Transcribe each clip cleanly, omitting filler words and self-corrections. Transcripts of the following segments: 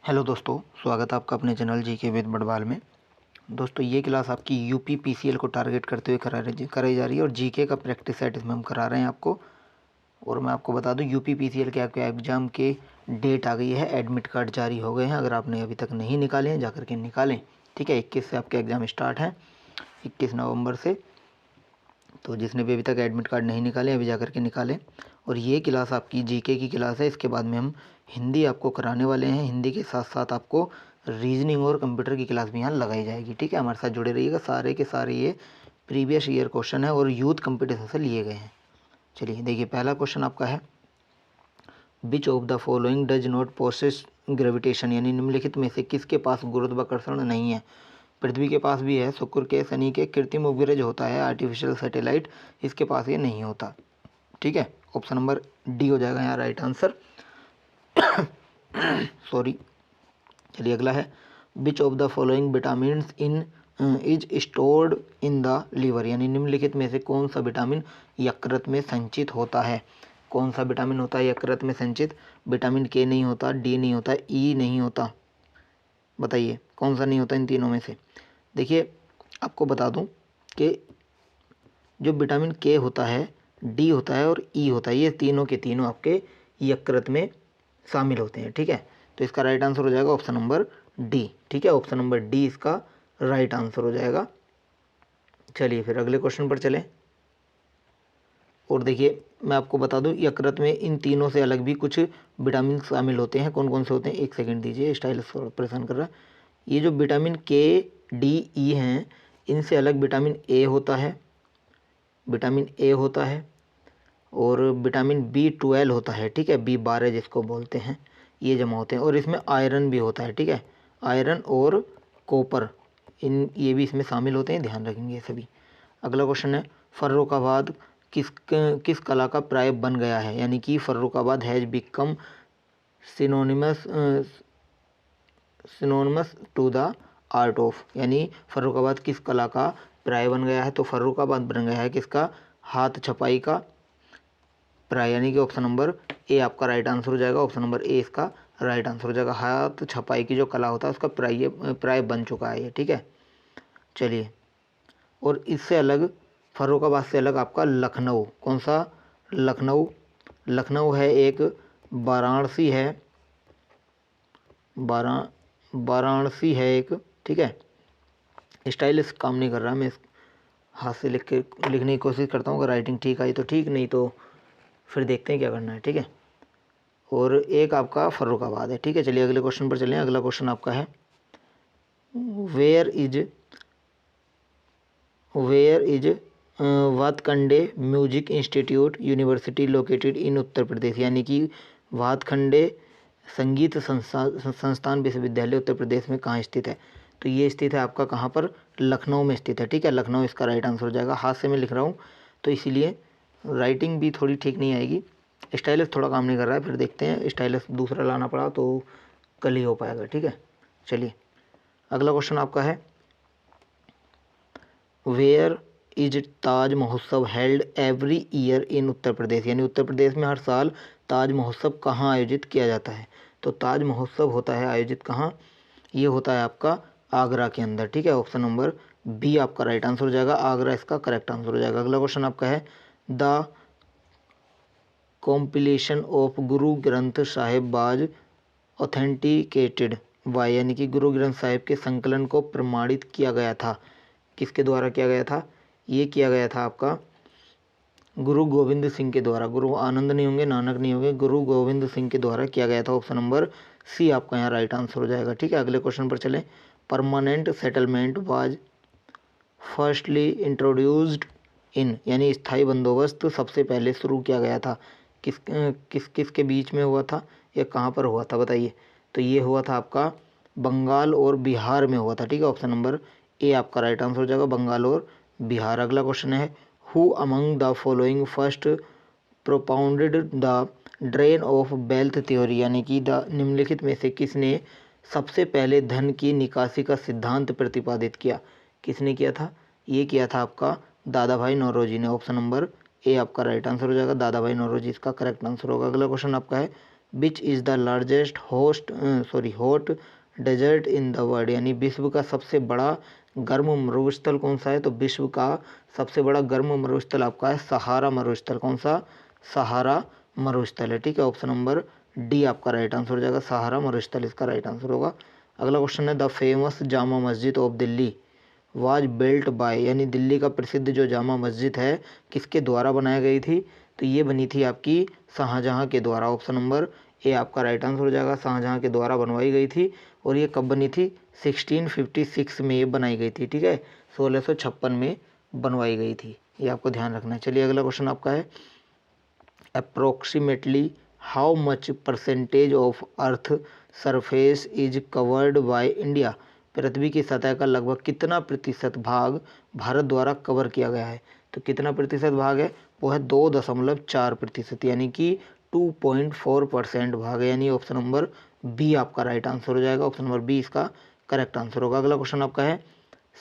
Hello दोस्तों, स्वागत है आपका अपने चैनल जीके विद बड़वाल में। दोस्तों, ये क्लास आपकी यूपी पीसीएल को टारगेट करते हुए कराई जा रही है और जीके का प्रैक्टिस सेट इसमें हम करा रहे हैं आपको। और मैं आपको बता दूं, यूपी पीसीएल के आपके एग्ज़ाम के डेट आ गई है, एडमिट कार्ड जारी हो गए हैं। अगर आपने अभी तक नहीं निकाले हैं, जा करके निकालें। ठीक है, 21 से आपके एग्ज़ाम स्टार्ट हैं, 21 नवंबर से। तो जिसने भी अभी तक एडमिट कार्ड नहीं निकाले, अभी जा करके निकालें। और ये क्लास आपकी जीके की क्लास है। इसके बाद में हम हिंदी आपको कराने वाले हैं। हिंदी के साथ साथ आपको रीजनिंग और कंप्यूटर की क्लास भी यहाँ लगाई जाएगी। ठीक है, हमारे साथ जुड़े रहिएगा। सारे के सारे ये प्रीवियस ईयर क्वेश्चन है और यूथ कंपटीशन से लिए गए हैं। चलिए देखिए, पहला क्वेश्चन आपका है, which of the following does not possess gravitation, यानी निम्नलिखित में से किसके पास गुरुत्वाकर्षण नहीं है। पृथ्वी के पास भी है, शुक्र के, शनि के, कृत्रिम उपग्रह जो होता है आर्टिफिशियल सैटेलाइट, इसके पास ये नहीं होता। ठीक है, ऑप्शन नंबर डी हो जाएगा यहाँ राइट आंसर। सॉरी। चलिए अगला है, which of the following vitamin in is stored in the liver, यानी निम्नलिखित में से कौन सा विटामिन यकृत में संचित होता है। कौन सा विटामिन होता है यकृत में संचित। विटामिन के नहीं होता, डी नहीं होता, ई नहीं होता। बताइए कौन सा नहीं होता इन तीनों में से। देखिए आपको बता दूं कि जो विटामिन के होता है, डी होता है और ई होता है, ये तीनों के तीनों आपके यकृत में शामिल होते हैं। ठीक है, तो इसका राइट आंसर हो जाएगा ऑप्शन नंबर डी। ठीक है, ऑप्शन नंबर डी इसका राइट आंसर हो जाएगा। चलिए फिर अगले क्वेश्चन पर चलें। और देखिए मैं आपको बता दूं, यकृत में इन तीनों से अलग भी कुछ विटामिन शामिल होते हैं। कौन कौन से होते हैं, एक सेकंड दीजिए, स्टाइलिश परेशान कर रहा है। ये जो विटामिन के, डी, ई हैं, इनसे अलग विटामिन ए होता है, विटामिन ए होता है, और विटामिन B12 होता है। ठीक है, B12 जिसको बोलते हैं, ये जमा होते हैं। और इसमें आयरन भी होता है। ठीक है, आयरन और कॉपर, इन ये भी इसमें शामिल होते हैं, ध्यान रखेंगे सभी। अगला क्वेश्चन है, फर्रुखाबाद किस कला का प्राय बन गया है, यानी कि Farrukhabad has become synonymous synonymous to the art of, यानी फर्रुखाबाद किस कला का प्राय बन गया है। तो फर्रुखाबाद बन गया है किसका, हाथ छपाई का प्राय, यानी कि ऑप्शन नंबर ए आपका राइट आंसर हो जाएगा। ऑप्शन नंबर ए इसका राइट आंसर हो जाएगा। हाथ छपाई की जो कला होता है उसका प्राय बन चुका है ये। ठीक है, चलिए। और इससे अलग, फर्रुखाबाद से अलग आपका लखनऊ, कौन सा, लखनऊ। लखनऊ है एक, वाराणसी है, वाराणसी है एक। ठीक है, स्टाइलिश काम नहीं कर रहा, मैं हाथ से लिखने की कोशिश करता हूँ। अगर राइटिंग ठीक आई तो ठीक, नहीं तो फिर देखते हैं क्या करना है। ठीक है, और एक आपका फर्रुखाबाद है। ठीक है, चलिए अगले क्वेश्चन पर चलें। अगला क्वेश्चन आपका है, where is Bhatkhande music institute university located in Uttar Pradesh, यानी कि वातखंडे संगीत संस्थान विश्वविद्यालय उत्तर प्रदेश में कहाँ स्थित है। तो ये स्थित है आपका कहाँ पर, लखनऊ में स्थित है। ठीक है, लखनऊ इसका राइट आंसर हो जाएगा। हाथ से मैं लिख रहा हूँ तो इसीलिए राइटिंग भी थोड़ी ठीक नहीं आएगी। स्टाइलिश थोड़ा काम नहीं कर रहा है, फिर देखते हैं, स्टाइलिश दूसरा लाना पड़ा तो कल ही हो पाएगा। ठीक है, चलिए अगला क्वेश्चन आपका है, वेयर इज ताज महोत्सव held every year in Uttar Pradesh, यानी उत्तर प्रदेश में हर साल ताज महोत्सव कहाँ आयोजित किया जाता है। तो ताज महोत्सव होता है आयोजित कहाँ, ये होता है आपका आगरा के अंदर। ठीक है, ऑप्शन नंबर बी आपका राइट आंसर हो जाएगा। आगरा इसका करेक्ट आंसर हो जाएगा। अगला क्वेश्चन आपका है, the compilation of Guru Granth Sahib बाज ऑथेंटिकेटेड वाई, यानी कि गुरु ग्रंथ साहिब के संकलन को प्रमाणित किया गया था, किसके द्वारा किया गया था। ये किया गया था आपका गुरु गोविंद सिंह के द्वारा। गुरु आनंद नहीं होंगे, नानक नहीं होंगे, गुरु गोविंद सिंह के द्वारा किया गया था। ऑप्शन नंबर सी आपका यहाँ राइट आंसर हो जाएगा। ठीक है, अगले क्वेश्चन पर चलें। Permanent settlement was firstly introduced in, यानी स्थायी बंदोबस्त सबसे पहले शुरू किया गया था, किस के बीच में हुआ था, या कहाँ पर हुआ था, बताइए। तो ये हुआ था आपका बंगाल और बिहार में हुआ था। ठीक है, ऑप्शन नंबर ए आपका राइट आंसर हो जाएगा, बंगाल और बिहार। अगला क्वेश्चन है, who among the following first propounded the drain of wealth theory, यानी कि द निम्नलिखित में से किसने सबसे पहले धन की निकासी का सिद्धांत प्रतिपादित किया। किसने किया था, ये किया था आपका दादा भाई नौरोजी ने। ऑप्शन नंबर ए आपका राइट आंसर हो जाएगा, दादा भाई नौरोजी इसका करेक्ट आंसर होगा। अगला क्वेश्चन आपका है, which is the largest hot desert in the world, यानी विश्व का सबसे बड़ा गर्म मरुस्थल कौन सा है? तो विश्व का सबसे बड़ा गर्म मरुस्थल आपका है सहारा मरुस्थल। कौन सा? सहारा मरुस्थल है, ठीक है। ऑप्शन नंबर डी आपका राइट आंसर हो जाएगा, सहारा मरुस्थल इसका राइट आंसर होगा। अगला क्वेश्चन है the famous Jama Masjid of Delhi was built by, यानी दिल्ली का प्रसिद्ध जो जामा मस्जिद है किसके द्वारा बनाई गई थी? तो ये बनी थी आपकी शाहजहाँ के द्वारा। ऑप्शन नंबर ए आपका राइट आंसर हो जाएगा, शाहजहाँ के द्वारा बनवाई गई थी। और ये कब बनी थी? 1656 में ये बनाई गई थी, ठीक है। 1656 में बनवाई गई थी, ये आपको ध्यान रखना है। चलिए अगला क्वेश्चन आपका है approximately how much percentage of earth surface is covered by India, पृथ्वी की सतह का लगभग कितना प्रतिशत भाग भारत द्वारा कवर किया गया है? तो कितना प्रतिशत भाग है? वो है 2.4%, यानी कि 2.4% भाग है, यानी ऑप्शन नंबर बी आपका राइट आंसर हो जाएगा। ऑप्शन नंबर बी इसका करेक्ट आंसर होगा। अगला क्वेश्चन आपका है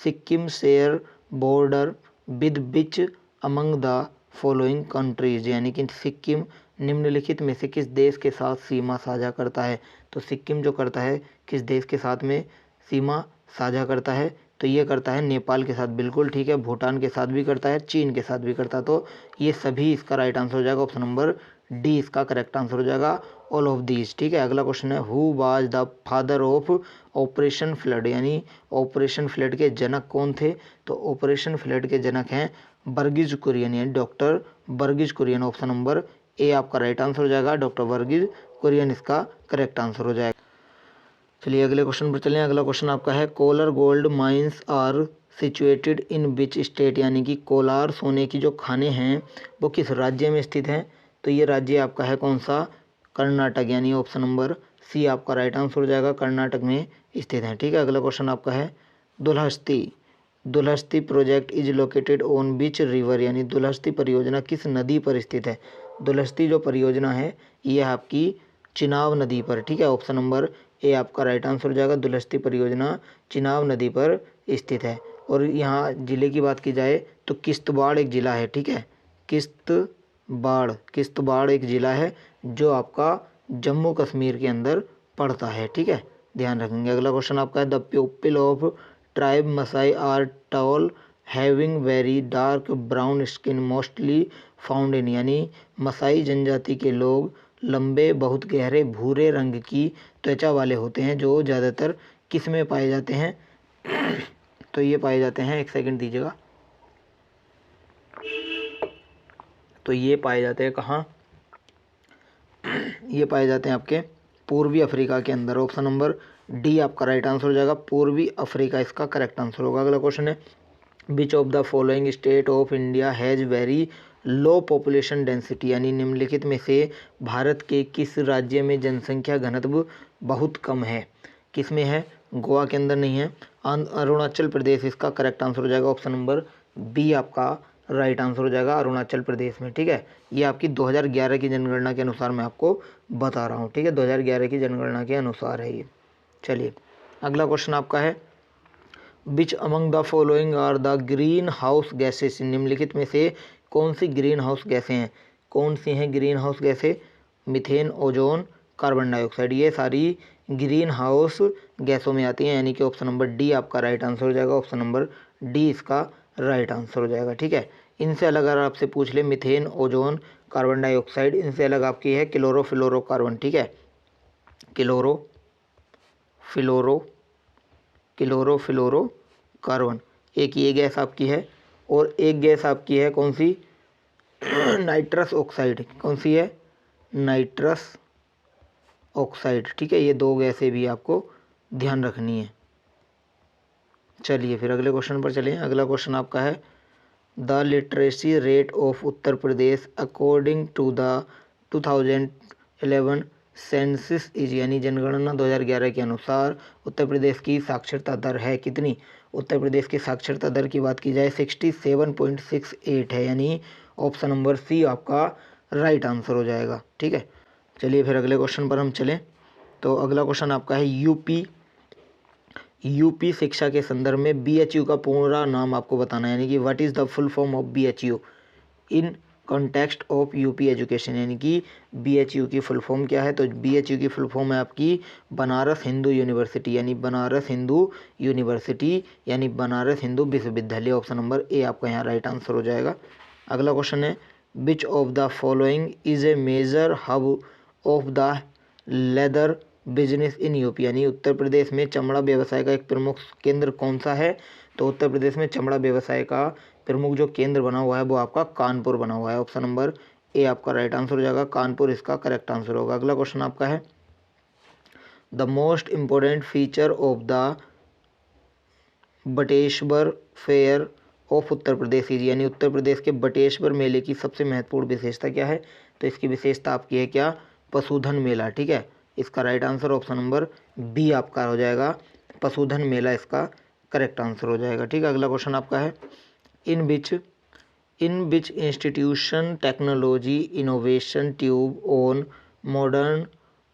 Sikkim share border with which among the following countries, यानी कि सिक्किम निम्नलिखित में से किस देश के साथ सीमा साझा करता है? तो सिक्किम जो करता है किस देश के साथ में सीमा साझा करता है? तो ये करता है नेपाल के साथ, बिल्कुल ठीक है। भूटान के साथ भी करता है, चीन के साथ भी करता है, तो ये सभी इसका राइट आंसर हो जाएगा। ऑप्शन नंबर डी इसका करेक्ट आंसर हो जाएगा, ऑल ऑफ दीज, ठीक है। अगला क्वेश्चन है who was the father of operation flood, यानी ऑपरेशन फ्लड के जनक कौन थे? तो ऑपरेशन फ्लड के जनक हैं वर्गीज कुरियन, यानी doctor Verghese Kurien. Option number A आपका राइट आंसर हो जाएगा, डॉक्टर वर्गीज कुरियन इसका करेक्ट आंसर हो जाएगा। चलिए अगले क्वेश्चन पर चलें। अगला क्वेश्चन आपका है Kolar gold mines are situated in which state, यानी कि कोलार सोने की जो खाने हैं वो किस राज्य में स्थित हैं? तो ये राज्य आपका है कौन सा? कर्नाटक, यानी ऑप्शन नंबर सी आपका राइट आंसर हो जाएगा, कर्नाटक में स्थित है, ठीक है। अगला क्वेश्चन आपका है Dulhasti Dulhasti project is located on which river, यानी दुल्हस्ती परियोजना किस नदी पर स्थित है? दुल्हस्ती जो परियोजना है ये आपकी चिनाब नदी पर, ठीक है। ऑप्शन नंबर ए आपका राइट आंसर हो जाएगा, दुल्हस्ती परियोजना चिनाब नदी पर स्थित है। और यहाँ ज़िले की बात की जाए तो किश्तवाड़ एक ज़िला है, ठीक है। किश्तवाड़ एक ज़िला है जो आपका जम्मू कश्मीर के अंदर पड़ता है, ठीक है, ध्यान रखेंगे। अगला क्वेश्चन आपका है the people of tribe Maasai are tall having very dark brown skin mostly found in, यानी मसाई जनजाति के लोग लंबे बहुत गहरे भूरे रंग की त्वचा वाले होते हैं, जो ज़्यादातर किस में पाए जाते हैं? तो ये पाए जाते हैं, एक सेकंड दीजिएगा, तो ये पाए जाते हैं कहाँ? ये पाए जाते हैं आपके पूर्वी अफ्रीका के अंदर। ऑप्शन नंबर डी आपका राइट आंसर हो जाएगा, पूर्वी अफ्रीका इसका करेक्ट आंसर होगा। अगला क्वेश्चन है which of the following state of India has very low population density, यानी निम्नलिखित में से भारत के किस राज्य में जनसंख्या घनत्व बहुत कम है? किस में है? गोवा के अंदर नहीं है, अरुणाचल प्रदेश इसका करेक्ट आंसर हो जाएगा। ऑप्शन नंबर बी आपका राइट आंसर हो जाएगा, अरुणाचल प्रदेश में, ठीक है। ये आपकी 2011 की जनगणना के अनुसार मैं आपको बता रहा हूँ, ठीक है, 2011 की जनगणना के अनुसार है ये। चलिए अगला क्वेश्चन आपका है which among the following are the greenhouse gases, निम्नलिखित में से कौन सी ग्रीन हाउस गैसें हैं? कौन सी हैं ग्रीन हाउस गैसें? मीथेन, ओजोन, कार्बन डाइऑक्साइड, ये सारी ग्रीन हाउस गैसों में आती हैं, यानी कि ऑप्शन नंबर डी आपका राइट आंसर हो जाएगा। ऑप्शन नंबर डी इसका राइट आंसर हो जाएगा, ठीक है। इनसे अलग अगर आपसे पूछ ले मीथेन, ओजोन, कार्बन डाइऑक्साइड, इनसे अलग आपकी है क्लोरोफ्लोरोकार्बन, ठीक है। क्लोरोफ्लोरोकार्बन एक ये गैस आपकी है, और एक गैस आपकी है कौन सी? Nitrous oxide. कौन सी है? नाइट्रस ऑक्साइड, ठीक है। ये दो गैसें भी आपको ध्यान रखनी है। चलिए फिर अगले क्वेश्चन पर चलें। अगला क्वेश्चन आपका है the literacy rate of Uttar Pradesh according to the 2011 census is, यानी जनगणना 2011 के अनुसार उत्तर प्रदेश की साक्षरता दर है कितनी? उत्तर प्रदेश की साक्षरता दर की बात की जाए 67.68 है, यानी ऑप्शन नंबर सी आपका राइट आंसर हो जाएगा, ठीक है। चलिए फिर अगले क्वेश्चन पर हम चलें। तो अगला क्वेश्चन आपका है यूपी शिक्षा के संदर्भ में BHU का पूरा नाम आपको बताना है, यानी कि what is the full form of BHU in context of UP education, यानी कि BHU की फुल फॉर्म क्या है? तो BHU की फुल फॉर्म है आपकी बनारस हिंदू यूनिवर्सिटी, यानी बनारस हिंदू यूनिवर्सिटी यानी बनारस हिंदू विश्वविद्यालय। ऑप्शन नंबर ए आपका यहाँ राइट आंसर हो जाएगा। अगला क्वेश्चन है which of the following is a major hub of the leather business in UP, यानी उत्तर प्रदेश में चमड़ा व्यवसाय का एक प्रमुख केंद्र कौन सा है? तो उत्तर प्रदेश में चमड़ा व्यवसाय का प्रमुख जो केंद्र बना हुआ है वो आपका कानपुर बना हुआ है। ऑप्शन नंबर ए आपका राइट आंसर हो जाएगा, कानपुर इसका करेक्ट आंसर होगा। अगला क्वेश्चन आपका है the most important feature of the Bateshwar fair of Uttar Pradesh is, यानी उत्तर प्रदेश के बटेश्वर मेले की सबसे महत्वपूर्ण विशेषता क्या है? तो इसकी विशेषता आपकी है क्या? पशुधन मेला। ठीक है, इसका right answer option number B आपका हो जाएगा, पशुधन मेला इसका करेक्ट आंसर हो जाएगा। ठीक है, अगला क्वेश्चन आपका है in which institution technology innovation tube on modern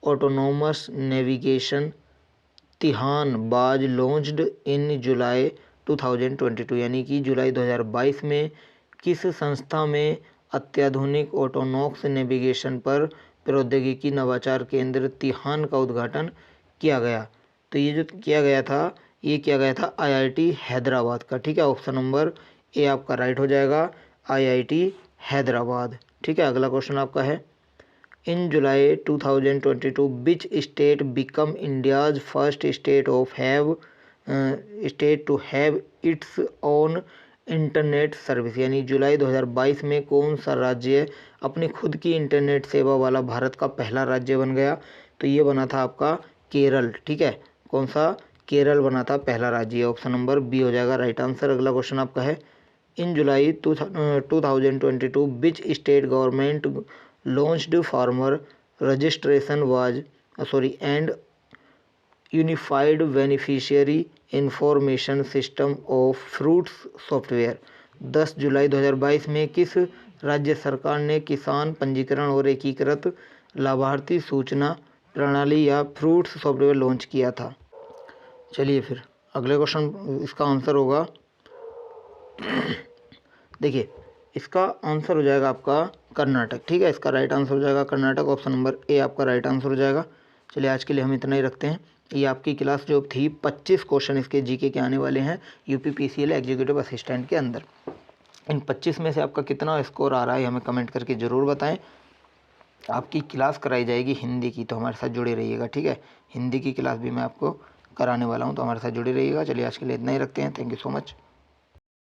autonomous navigation TiHAN was launched in July 2022, यानी कि जुलाई 2022 में किस संस्था में अत्याधुनिक ऑटोनॉक्स नेविगेशन पर प्रौद्योगिकी नवाचार केंद्र तिहान का उद्घाटन किया गया? तो ये जो किया गया था ये किया गया था IIT हैदराबाद का। ठीक है, ऑप्शन नंबर ए आपका राइट हो जाएगा, IIT हैदराबाद। ठीक है, अगला क्वेश्चन आपका है in July 2022 which state become India's first state to have its own internet service, यानी जुलाई 2022 में कौन सा राज्य अपनी खुद की इंटरनेट सेवा वाला भारत का पहला राज्य बन गया? तो ये बना था आपका केरल। ठीक है, कौन सा? केरल बना था पहला राज्य। ऑप्शन नंबर बी हो जाएगा राइट आंसर। अगला क्वेश्चन आपका है in July 2022 which state government launched farmer registration was and unified beneficiary information system of fruits software। 10 जुलाई 2022 में किस राज्य सरकार ने किसान पंजीकरण और एकीकृत लाभार्थी सूचना प्रणाली या फ्रूट्स सॉफ्टवेयर लॉन्च किया था? चलिए फिर अगले क्वेश्चन इसका आंसर होगा देखिए इसका आंसर हो जाएगा आपका कर्नाटक। ठीक है, इसका राइट आंसर हो जाएगा कर्नाटक। ऑप्शन नंबर ए आपका राइट आंसर हो जाएगा। चलिए आज के लिए हम इतना ही रखते हैं। ये आपकी क्लास जो थी 25 क्वेश्चन इसके जीके के आने वाले हैं UPPCL एग्जीक्यूटिव असिस्टेंट के अंदर। इन 25 में से आपका कितना स्कोर आ रहा है हमें कमेंट करके ज़रूर बताएं। आपकी क्लास कराई जाएगी हिंदी की, तो हमारे साथ जुड़े रहिएगा। ठीक है, हिंदी की क्लास भी मैं आपको कराने वाला हूँ, तो हमारे साथ जुड़े रहिएगा। चलिए आज के लिए इतना ही रखते हैं। Thank you so much.